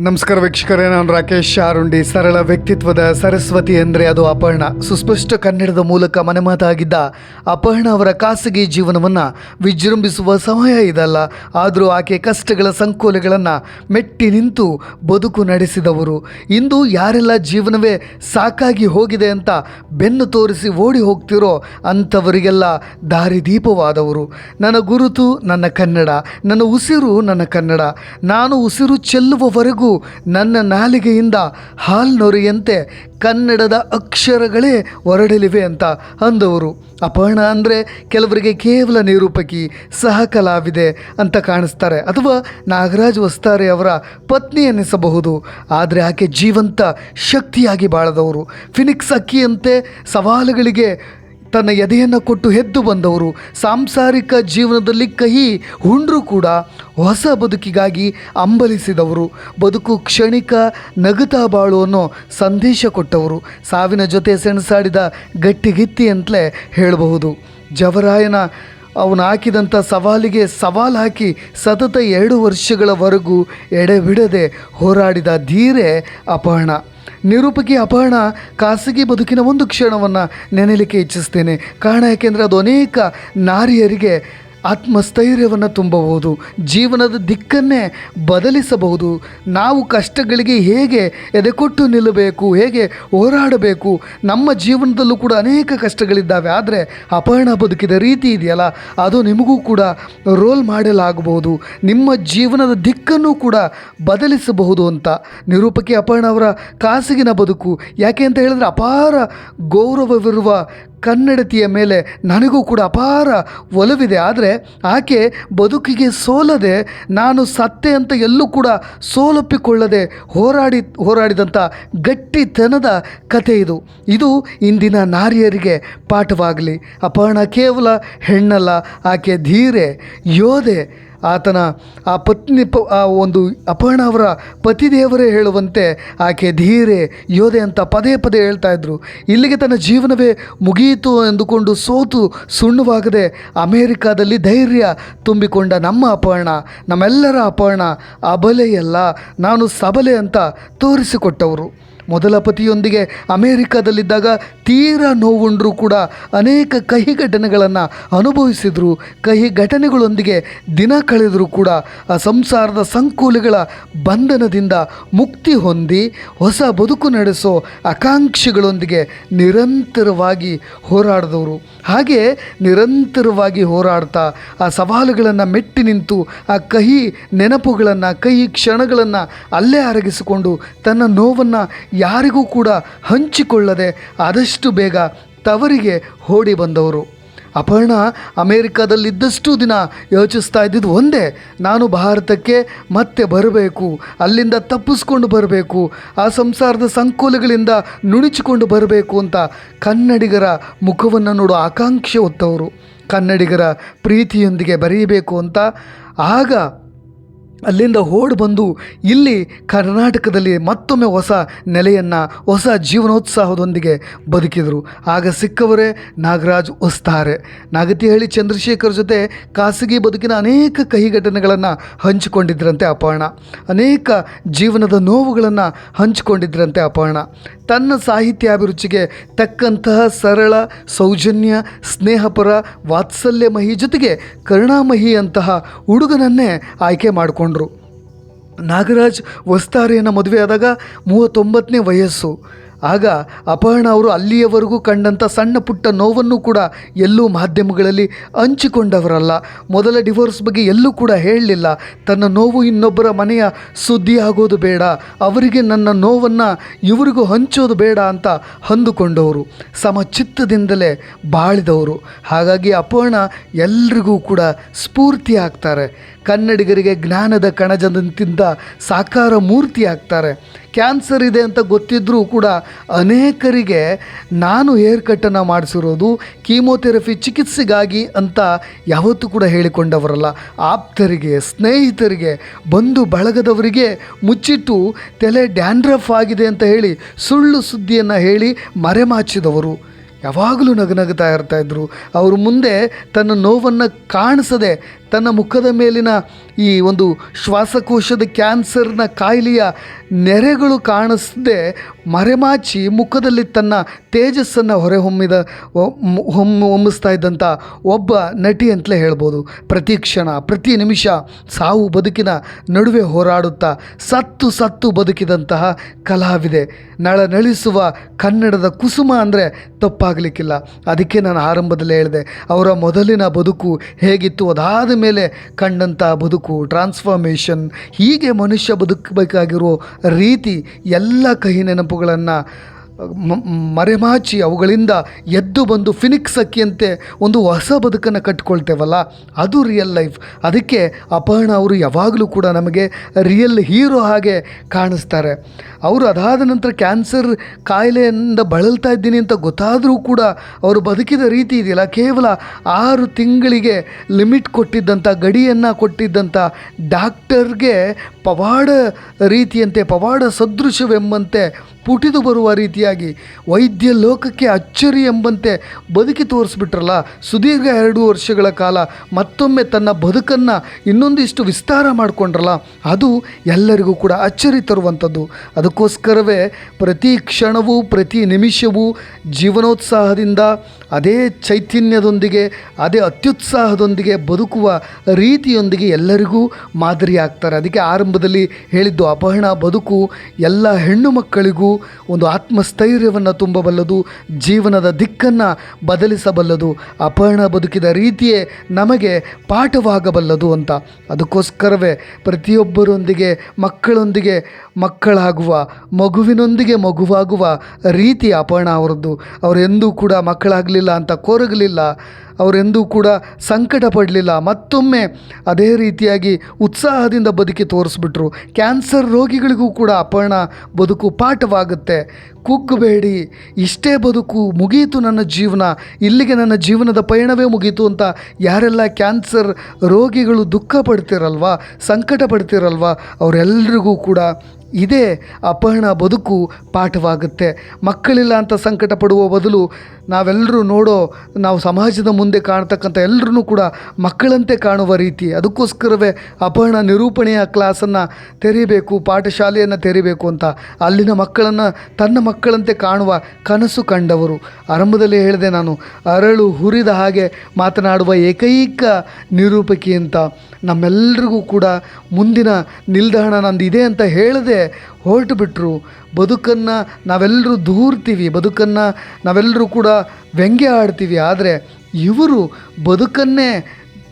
ನಮಸ್ಕಾರ ವೀಕ್ಷಕರೇ, ನಾನು ರಾಕೇಶ್ ಆರುಂಡಿ. ಸರಳ ವ್ಯಕ್ತಿತ್ವದ ಸರಸ್ವತಿ ಅಂದರೆ ಅದು ಅಪರ್ಣ. ಸುಸ್ಪಷ್ಟ ಕನ್ನಡದ ಮೂಲಕ ಮನೆಮಾತಾಗಿದ್ದ ಅಪರ್ಣ ಅವರ ಖಾಸಗಿ ಜೀವನವನ್ನು ವಿಜೃಂಭಿಸುವ ಸಮಯ ಇದಲ್ಲ. ಆದರೂ ಆಕೆ ಕಷ್ಟಗಳ ಸಂಕೋಲೆಗಳನ್ನು ಮೆಟ್ಟಿ ನಿಂತು ಬದುಕು ನಡೆಸಿದವರು. ಇಂದು ಯಾರೆಲ್ಲ ಜೀವನವೇ ಸಾಕಾಗಿ ಹೋಗಿದೆ ಅಂತ ಬೆನ್ನು ತೋರಿಸಿ ಓಡಿ ಹೋಗ್ತಿರೋ ಅಂಥವರಿಗೆಲ್ಲ ದಾರಿದೀಪವಾದವರು. ನನ್ನ ಗುರುತು ನನ್ನ ಕನ್ನಡ, ನನ್ನ ಉಸಿರು ನನ್ನ ಕನ್ನಡ. ನಾನು ಉಸಿರು ಚೆಲ್ಲುವವರೆಗೂ ನನ್ನ ನಾಲಿಗೆಯಿಂದ ಹಾಲ್ನೊರೆಯಂತೆ ಕನ್ನಡದ ಅಕ್ಷರಗಳೇ ಹೊರಡಲಿವೆ ಅಂತ ಅಂದವರು. ಅಪರ್ಣ ಅಂದರೆ ಕೆಲವರಿಗೆ ಕೇವಲ ನಿರೂಪಕಿ, ಸಹ ಕಲಾವಿದೆ ಅಂತ ಕಾಣಿಸ್ತಾರೆ, ಅಥವಾ ನಾಗರಾಜ್ ವಸ್ತಾರೆ ಅವರ ಪತ್ನಿ ಎನ್ನಿಸಬಹುದು. ಆದರೆ ಆಕೆ ಜೀವಂತ ಶಕ್ತಿಯಾಗಿ ಬಾಳದವರು. ಫಿನಿಕ್ಸ್ ಅಕ್ಕಿಯಂತೆ ಸವಾಲುಗಳಿಗೆ ತನ್ನ ಎದೆಯನ್ನು ಕೊಟ್ಟು ಎದ್ದು ಬಂದವರು. ಸಾಂಸಾರಿಕ ಜೀವನದಲ್ಲಿ ಕಹಿ ಉಂಡ್ರೂ ಕೂಡ ಹೊಸ ಬದುಕಿಗಾಗಿ ಅಂಬಲಿಸಿದವರು. ಬದುಕು ಕ್ಷಣಿಕ, ನಗುತ್ತಾ ಬಾಳು ಅನ್ನೋ ಸಂದೇಶ ಕೊಟ್ಟವರು. ಸಾವಿನ ಜೊತೆ ಸೆಣಸಾಡಿದ ಗಟ್ಟಿಗಿತ್ತಿ ಅಂತಲೇ ಹೇಳಬಹುದು. ಜವರಾಯನ ಅವನು ಹಾಕಿದಂಥ ಸವಾಲಿಗೆ ಸವಾಲು ಹಾಕಿ ಸತತ 2 ವರ್ಷಗಳವರೆಗೂ ಎಡೆಬಿಡದೆ ಹೋರಾಡಿದ ಧೀರೆ ಅಪರ್ಣ. ನಿರೂಪಕಿ ಅಪರ್ಣ ಖಾಸಗಿ ಬದುಕಿನ ಒಂದು ಕ್ಷಣವನ್ನು ನೆನೆಯಲಿಕ್ಕೆ ಇಚ್ಛಿಸ್ತೇನೆ. ಕಾರಣ ಯಾಕೆಂದರೆ ಅದು ಅನೇಕ ನಾರಿಯರಿಗೆ ಆತ್ಮಸ್ಥೈರ್ಯವನ್ನು ತುಂಬಬಹುದು, ಜೀವನದ ದಿಕ್ಕನ್ನೇ ಬದಲಿಸಬಹುದು. ನಾವು ಕಷ್ಟಗಳಿಗೆ ಹೇಗೆ ಎದೆಕೊಟ್ಟು ನಿಲ್ಲಬೇಕು, ಹೇಗೆ ಹೋರಾಡಬೇಕು. ನಮ್ಮ ಜೀವನದಲ್ಲೂ ಕೂಡ ಅನೇಕ ಕಷ್ಟಗಳಿದ್ದಾವೆ. ಆದರೆ ಅಪರ್ಣ ಬದುಕಿದ ರೀತಿ ಇದೆಯಲ್ಲ, ಅದು ನಿಮಗೂ ಕೂಡ ರೋಲ್ ಮಾಡೆಲ್ ಆಗಬಹುದು, ನಿಮ್ಮ ಜೀವನದ ದಿಕ್ಕನ್ನು ಕೂಡ ಬದಲಿಸಬಹುದು ಅಂತ. ನಿರೂಪಕಿ ಅಪರ್ಣ ಅವರ ಖಾಸಗಿನ ಬದುಕು ಯಾಕೆ ಅಂತ ಹೇಳಿದ್ರೆ, ಅಪಾರ ಗೌರವವಿರುವ ಕನ್ನಡತಿಯ ಮೇಲೆ ನನಗೂ ಕೂಡ ಅಪಾರ ಒಲವಿದೆ. ಆದರೆ ಆಕೆ ಬದುಕಿಗೆ ಸೋಲದೆ, ನಾನು ಸತ್ತೆ ಅಂತ ಎಲ್ಲೂ ಕೂಡ ಸೋಲೊಪ್ಪಿಕೊಳ್ಳದೆ ಹೋರಾಡಿದಂಥ ಗಟ್ಟಿತನದ ಕಥೆ ಇದು. ಇದು ಇಂದಿನ ನಾರಿಯರಿಗೆ ಪಾಠವಾಗಲಿ. ಅಪರ್ಣ ಕೇವಲ ಹೆಣ್ಣಲ್ಲ, ಆಕೆ ಧೀರೆ, ಯೋಧೆ. ಆತನ ಆ ಪತ್ನಿ ಒಂದು ಅಪರ್ಣ ಅವರ ಪತಿದೇವರೇ ಹೇಳುವಂತೆ ಆಕೆ ಧೀರೆ, ಯೋಧೆ ಅಂತ ಪದೇ ಪದೇ ಹೇಳ್ತಾ ಇದ್ರು. ಇಲ್ಲಿಗೆ ತನ್ನ ಜೀವನವೇ ಮುಗಿಯಿತು ಎಂದುಕೊಂಡು ಸೋತು ಸುಣ್ಣವಾಗದೆ ಅಮೇರಿಕಾದಲ್ಲಿ ಧೈರ್ಯ ತುಂಬಿಕೊಂಡ ನಮ್ಮ ಅಪರ್ಣ, ನಮ್ಮೆಲ್ಲರ ಅಪರ್ಣ ಅಬಲೆಯಲ್ಲ, ನಾನು ಸಬಲೆ ಅಂತ ತೋರಿಸಿಕೊಟ್ಟವರು. ಮೊದಲ ಪತಿಯೊಂದಿಗೆ ಅಮೇರಿಕಾದಲ್ಲಿದ್ದಾಗ ತೀರಾ ನೋವುಂಡ್ರೂ ಕೂಡ ಅನೇಕ ಕಹಿ ಘಟನೆಗಳನ್ನು ಅನುಭವಿಸಿದರು. ಕಹಿ ಘಟನೆಗಳೊಂದಿಗೆ ದಿನ ಕಳೆದರೂ ಕೂಡ ಆ ಸಂಸಾರದ ಸಂಕೋಲೆಗಳ ಬಂಧನದಿಂದ ಮುಕ್ತಿ ಹೊಂದಿ ಹೊಸ ಬದುಕು ನಡೆಸೋ ಆಕಾಂಕ್ಷೆಗಳೊಂದಿಗೆ ನಿರಂತರವಾಗಿ ಹೋರಾಡಿದವರು. ಹಾಗೆ ನಿರಂತರವಾಗಿ ಹೋರಾಡ್ತಾ ಆ ಸವಾಲುಗಳನ್ನು ಮೆಟ್ಟಿ ನಿಂತು ಆ ಕಹಿ ನೆನಪುಗಳನ್ನು, ಕಹಿ ಕ್ಷಣಗಳನ್ನು ಅಲ್ಲೇ ಅರಗಿಸಿಕೊಂಡು ತನ್ನ ನೋವನ್ನು ಯಾರಿಗೂ ಕೂಡ ಹಂಚಿಕೊಳ್ಳದೆ ಆದಷ್ಟು ಬೇಗ ತವರಿಗೆ ಓಡಿ ಬಂದವರು. ಅಪರ್ಣ ಅಮೇರಿಕಾದಲ್ಲಿದ್ದಷ್ಟು ದಿನ ಯೋಚಿಸ್ತಾ ಇದ್ದಿದ್ದು ಒಂದೇ, ನಾನು ಭಾರತಕ್ಕೆ ಮತ್ತೆ ಬರಬೇಕು, ಅಲ್ಲಿಂದ ತಪ್ಪಿಸ್ಕೊಂಡು ಬರಬೇಕು, ಆ ಸಂಸಾರದ ಸಂಕೋಲೆಗಳಿಂದ ನುಣಿಚಿಕೊಂಡು ಬರಬೇಕು ಅಂತ ಕನ್ನಡಿಗರ ಮುಖವನ್ನು ನೋಡೋ ಆಕಾಂಕ್ಷೆ ಹೊತ್ತವರು. ಕನ್ನಡಿಗರ ಪ್ರೀತಿಯೊಂದಿಗೆ ಬರೆಯಬೇಕು ಅಂತ ಆಗ ಅಲ್ಲಿಂದ ಓಡಿ ಬಂದು ಇಲ್ಲಿ ಕರ್ನಾಟಕದಲ್ಲಿ ಮತ್ತೊಮ್ಮೆ ಹೊಸ ನೆಲೆಯನ್ನು, ಹೊಸ ಜೀವನೋತ್ಸಾಹದೊಂದಿಗೆ ಬದುಕಿದರು. ಆಗ ಸಿಕ್ಕವರೇ ನಾಗರಾಜ್ ವಸ್ತಾರೆ. ನಾಗತಿಹಳ್ಳಿ ಚಂದ್ರಶೇಖರ್ ಜೊತೆ ಖಾಸಗಿ ಬದುಕಿನ ಅನೇಕ ಕಹಿ ಘಟನೆಗಳನ್ನು ಹಂಚಿಕೊಂಡಿದ್ದರಂತೆ ಅಪರ್ಣ. ಅನೇಕ ಜೀವನದ ನೋವುಗಳನ್ನು ಹಂಚಿಕೊಂಡಿದ್ದರಂತೆ ಅಪರ್ಣ. ತನ್ನ ಸಾಹಿತ್ಯಾಭಿರುಚಿಗೆ ತಕ್ಕಂತಹ ಸರಳ, ಸೌಜನ್ಯ, ಸ್ನೇಹಪರ, ವಾತ್ಸಲ್ಯಮಹಿ ಜೊತೆಗೆ ಕರುಣಾಮಹಿ ಅಂತಹ ಹುಡುಗನನ್ನೇ ಆಯ್ಕೆ ಮಾಡಿಕೊಂಡ್ರು. ನಾಗರಾಜ್ ವಸ್ತಾರೆಯನ್ನು ಮದುವೆಯಾದಾಗ 39ನೇ ವಯಸ್ಸು. ಆಗ ಅಪರ್ಣ ಅವರು ಅಲ್ಲಿಯವರೆಗೂ ಕಂಡಂಥ ಸಣ್ಣ ಪುಟ್ಟ ನೋವನ್ನು ಕೂಡ ಎಲ್ಲೂ ಮಾಧ್ಯಮಗಳಲ್ಲಿ ಹಂಚಿಕೊಂಡವರಲ್ಲ. ಮೊದಲ ಡಿವೋರ್ಸ್ ಬಗ್ಗೆ ಎಲ್ಲೂ ಕೂಡ ಹೇಳಲಿಲ್ಲ. ತನ್ನ ನೋವು ಇನ್ನೊಬ್ಬರ ಮನೆಯ ಸುದ್ದಿ ಆಗೋದು ಬೇಡ, ಅವರಿಗೆ ನನ್ನ ನೋವನ್ನು ಇವರಿಗೂ ಹಂಚೋದು ಬೇಡ ಅಂತ ಅಂದುಕೊಂಡವರು. ಸಮಚಿತ್ತದಿಂದಲೇ ಬಾಳಿದವರು. ಹಾಗಾಗಿ ಅಪರ್ಣ ಎಲ್ರಿಗೂ ಕೂಡ ಸ್ಫೂರ್ತಿ ಆಗ್ತಾರೆ. ಕನ್ನಡಿಗರಿಗೆ ಜ್ಞಾನದ ಕಣಜದಂತಿಂದ ಸಾಕಾರ ಮೂರ್ತಿ ಆಗ್ತಾರೆ. ಕ್ಯಾನ್ಸರ್ ಇದೆ ಅಂತ ಗೊತ್ತಿದ್ದರೂ ಕೂಡ ಅನೇಕರಿಗೆ ನಾನು ಹೇರ್ ಕಟ್ಟನ್ನು ಮಾಡಿಸಿರೋದು ಕೀಮೋಥೆರಪಿ ಚಿಕಿತ್ಸೆಗಾಗಿ ಅಂತ ಯಾವತ್ತೂ ಕೂಡ ಹೇಳಿಕೊಂಡವರಲ್ಲ. ಆಪ್ತರಿಗೆ, ಸ್ನೇಹಿತರಿಗೆ, ಬಂಧು ಬಳಗದವರಿಗೆ ಮುಚ್ಚಿಟ್ಟು ತಲೆ ಡ್ಯಾಂಡ್ರಫ್ ಆಗಿದೆ ಅಂತ ಹೇಳಿ ಸುಳ್ಳು ಸುದ್ದಿಯನ್ನು ಹೇಳಿ ಮರೆಮಾಚಿದವರು. ಯಾವಾಗಲೂ ನಗುತ್ತಾ ಇರ್ತಾಯಿದ್ರು. ಅವರು ಮುಂದೆ ತನ್ನ ನೋವನ್ನು ಕಾಣಿಸದೆ ತನ್ನ ಮುಖದ ಮೇಲಿನ ಈ ಒಂದು ಶ್ವಾಸಕೋಶದ ಕ್ಯಾನ್ಸರ್ನ ಕಾಯಿಲೆಯ ನೆರೆಗಳು ಕಾಣಿಸದೆ ಮರೆಮಾಚಿ ಮುಖದಲ್ಲಿ ತನ್ನ ತೇಜಸ್ಸನ್ನು ಹೊಮ್ಮಿಸ್ತಾ ಇದ್ದಂಥ ಒಬ್ಬ ನಟಿ ಅಂತಲೇ ಹೇಳ್ಬೋದು. ಪ್ರತಿ ಕ್ಷಣ ಪ್ರತಿ ನಿಮಿಷ ಸಾವು ಬದುಕಿನ ನಡುವೆ ಹೋರಾಡುತ್ತಾ ಸತ್ತು ಬದುಕಿದಂತಹ ಕಲಾವಿದೆ, ನಳನಳಿಸುವ ಕನ್ನಡದ ಕುಸುಮ ಅಂದರೆ ತಪ್ಪಾಗಲಿಕ್ಕಿಲ್ಲ. ಅದಕ್ಕೆ ನಾನು ಆರಂಭದಲ್ಲೇ ಹೇಳಿದೆ, ಅವರ ಮೊದಲಿನ ಬದುಕು ಹೇಗಿತ್ತು, ಅದಾದ ಮೇಲೆ ಕಂಡಂಥ ಬದುಕು, ಟ್ರಾನ್ಸ್ಫಾರ್ಮೇಷನ್, ಹೀಗೆ ಮನುಷ್ಯ ಬದುಕಬೇಕಾಗಿರೋ ರೀತಿ, ಎಲ್ಲ ಕಹಿ ನೆನಪುಗಳನ್ನು ಮರೆಮಾಚಿ ಅವುಗಳಿಂದ ಎದ್ದು ಬಂದು ಫಿನಿಕ್ಸ್ ಅಕ್ಕಿಯಂತೆ ಒಂದು ಹೊಸ ಬದುಕನ್ನು ಕಟ್ಕೊಳ್ತೇವಲ್ಲ, ಅದು ರಿಯಲ್ ಲೈಫ್. ಅದಕ್ಕೆ ಅಪರ್ಣ ಅವರು ಯಾವಾಗಲೂ ಕೂಡ ನಮಗೆ ರಿಯಲ್ ಹೀರೋ ಹಾಗೆ ಕಾಣಿಸ್ತಾರೆ. ಅವರು ಅದಾದ ನಂತರ ಕ್ಯಾನ್ಸರ್ ಕಾಯಿಲೆಯಿಂದ ಬಳಲ್ತಾ ಇದ್ದೀನಿ ಅಂತ ಗೊತ್ತಾದರೂ ಕೂಡ ಅವರು ಬದುಕಿದ ರೀತಿ ಇದೆಯಲ್ಲ, ಕೇವಲ 6 ತಿಂಗಳಿಗೆ ಲಿಮಿಟ್ ಕೊಟ್ಟಿದ್ದಂಥ, ಗಡಿಯನ್ನು ಕೊಟ್ಟಿದ್ದಂಥ ಡಾಕ್ಟರ್ಗೆ ಪವಾಡ ರೀತಿಯಂತೆ, ಪವಾಡ ಸದೃಶವೆಂಬಂತೆ ಪುಟಿದು ಬರುವ ರೀತಿಯಾಗಿ ವೈದ್ಯ ಲೋಕಕ್ಕೆ ಅಚ್ಚರಿ ಎಂಬಂತೆ ಬದುಕಿ ತೋರಿಸ್ಬಿಟ್ರಲ್ಲ. ಸುದೀರ್ಘ 2 ವರ್ಷಗಳ ಕಾಲ ಮತ್ತೊಮ್ಮೆ ತನ್ನ ಬದುಕನ್ನು ಇನ್ನೊಂದಿಷ್ಟು ವಿಸ್ತಾರ ಮಾಡಿಕೊಂಡ್ರಲ್ಲ, ಅದು ಎಲ್ಲರಿಗೂ ಕೂಡ ಅಚ್ಚರಿ ತರುವಂಥದ್ದು. ಅದಕ್ಕೋಸ್ಕರವೇ ಪ್ರತಿ ಕ್ಷಣವೂ ಪ್ರತಿ ನಿಮಿಷವೂ ಜೀವನೋತ್ಸಾಹದಿಂದ, ಅದೇ ಚೈತನ್ಯದೊಂದಿಗೆ, ಅದೇ ಅತ್ಯುತ್ಸಾಹದೊಂದಿಗೆ ಬದುಕುವ ರೀತಿಯೊಂದಿಗೆ ಎಲ್ಲರಿಗೂ ಮಾದರಿ ಆಗ್ತಾರೆ. ಅದಕ್ಕೆ ಆರಂಭದಲ್ಲಿ ಹೇಳಿದ್ದು, ಅಪರ್ಣ ಬದುಕು ಎಲ್ಲ ಹೆಣ್ಣು ಮಕ್ಕಳಿಗೂ ಒಂದು ಆತ್ಮಸ್ಥೈರ್ಯವನ್ನು ತುಂಬಬಲ್ಲದು, ಜೀವನದ ದಿಕ್ಕನ್ನು ಬದಲಿಸಬಲ್ಲದು, ಅಪರ್ಣ ಬದುಕಿದ ರೀತಿಯೇ ನಮಗೆ ಪಾಠವಾಗಬಲ್ಲದು ಅಂತ. ಅದಕ್ಕೋಸ್ಕರವೇ ಪ್ರತಿಯೊಬ್ಬರೊಂದಿಗೆ, ಮಕ್ಕಳೊಂದಿಗೆ ಮಕ್ಕಳಾಗುವ, ಮಗುವಿನೊಂದಿಗೆ ಮಗುವಾಗುವ ರೀತಿ ಅಪರ್ಣ ಅವರದ್ದು. ಅವರೆಂದೂ ಕೂಡ ಮಕ್ಕಳಾಗಲಿಲ್ಲ ಅಂತ ಕೊರಗಲಿಲ್ಲ, ಅವರೆಂದೂ ಕೂಡ ಸಂಕಟ ಪಡಲಿಲ್ಲ. ಮತ್ತೊಮ್ಮೆ ಅದೇ ರೀತಿಯಾಗಿ ಉತ್ಸಾಹದಿಂದ ಬದುಕಿ ತೋರಿಸ್ಬಿಟ್ರು. ಕ್ಯಾನ್ಸರ್ ರೋಗಿಗಳಿಗೂ ಕೂಡ ಅಪರ್ಣ ಬದುಕು ಪಾಠವಾಗುತ್ತೆ. ಕುಗ್ಗಬೇಡಿ, ಇಷ್ಟೇ ಬದುಕು, ಮುಗೀತು ನನ್ನ ಜೀವನ, ಇಲ್ಲಿಗೆ ನನ್ನ ಜೀವನದ ಪಯಣವೇ ಮುಗೀತು ಅಂತ ಯಾರೆಲ್ಲ ಕ್ಯಾನ್ಸರ್ ರೋಗಿಗಳು ದುಃಖ ಪಡ್ತಿರಲ್ವ, ಸಂಕಟ ಪಡ್ತಿರಲ್ವ, ಅವರೆಲ್ಲರಿಗೂ ಕೂಡ ಇದೇ ಅಪರ್ಣ ಬದುಕು ಪಾಠವಾಗುತ್ತೆ. ಮಕ್ಕಳಿಲ್ಲ ಅಂತ ಸಂಕಟ ಪಡುವ ಬದಲು ನಾವೆಲ್ಲರೂ ನಾವು ಸಮಾಜದ ಮುಂದೆ ಕಾಣ್ತಕ್ಕಂಥ ಎಲ್ಲರೂ ಕೂಡ ಮಕ್ಕಳಂತೆ ಕಾಣುವ ರೀತಿ. ಅದಕ್ಕೋಸ್ಕರವೇ ಅಪರ್ಣ ನಿರೂಪಣೆಯ ಕ್ಲಾಸನ್ನು ತೆರೀಬೇಕು, ಪಾಠಶಾಲೆಯನ್ನು ತೆರೀಬೇಕು ಅಂತ ಅಲ್ಲಿನ ಮಕ್ಕಳನ್ನು ತನ್ನ ಮಕ್ಕಳಂತೆ ಕಾಣುವ ಕನಸು ಕಂಡವರು. ಆರಂಭದಲ್ಲಿ ಹೇಳಿದೆ ನಾನು, ಅರಳು ಹುರಿದ ಹಾಗೆ ಮಾತನಾಡುವ ಏಕೈಕ ನಿರೂಪಕಿ ಅಂತ. ನಮ್ಮೆಲ್ಲರಿಗೂ ಕೂಡ ಮುಂದಿನ ನಿಲ್ದಾಣ ನಂದಿದೆ ಅಂತ ಹೇಳದೆ ಹೊರಟು ಬಿಟ್ಟರು. ಬದುಕನ್ನು ನಾವೆಲ್ಲರೂ ದೂರ್ತೀವಿ, ಬದುಕನ್ನು ನಾವೆಲ್ಲರೂ ಕೂಡ ವ್ಯಂಗ್ಯ ಆಡ್ತೀವಿ. ಆದರೆ ಇವರು ಬದುಕನ್ನೇ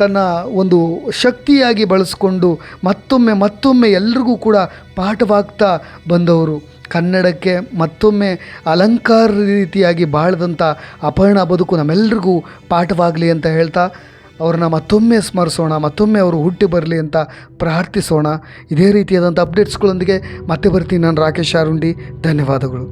ತನ್ನ ಒಂದು ಶಕ್ತಿಯಾಗಿ ಬಳಸ್ಕೊಂಡು ಮತ್ತೊಮ್ಮೆ ಎಲ್ರಿಗೂ ಕೂಡ ಪಾಠವಾಗ್ತಾ ಬಂದವರು. ಕನ್ನಡಕ್ಕೆ ಮತ್ತೊಮ್ಮೆ ಅಲಂಕಾರ ರೀತಿಯಾಗಿ ಬಾಳ್ದಂಥ ಅಪರ್ಣ ಬದುಕು ನಮ್ಮೆಲ್ರಿಗೂ ಪಾಠವಾಗಲಿ ಅಂತ ಹೇಳ್ತಾ ಅವ್ರನ್ನ ಮತ್ತೊಮ್ಮೆ ಸ್ಮರಿಸೋಣ, ಮತ್ತೊಮ್ಮೆ ಅವರು ಹುಟ್ಟಿ ಬರಲಿ ಅಂತ ಪ್ರಾರ್ಥಿಸೋಣ. ಇದೇ ರೀತಿಯಾದಂಥ ಅಪ್ಡೇಟ್ಸ್ಗಳೊಂದಿಗೆ ಮತ್ತೆ ಬರ್ತೀನಿ. ನಾನು ರಾಕೇಶ್ ಆರುಂಡಿ. ಧನ್ಯವಾದಗಳು.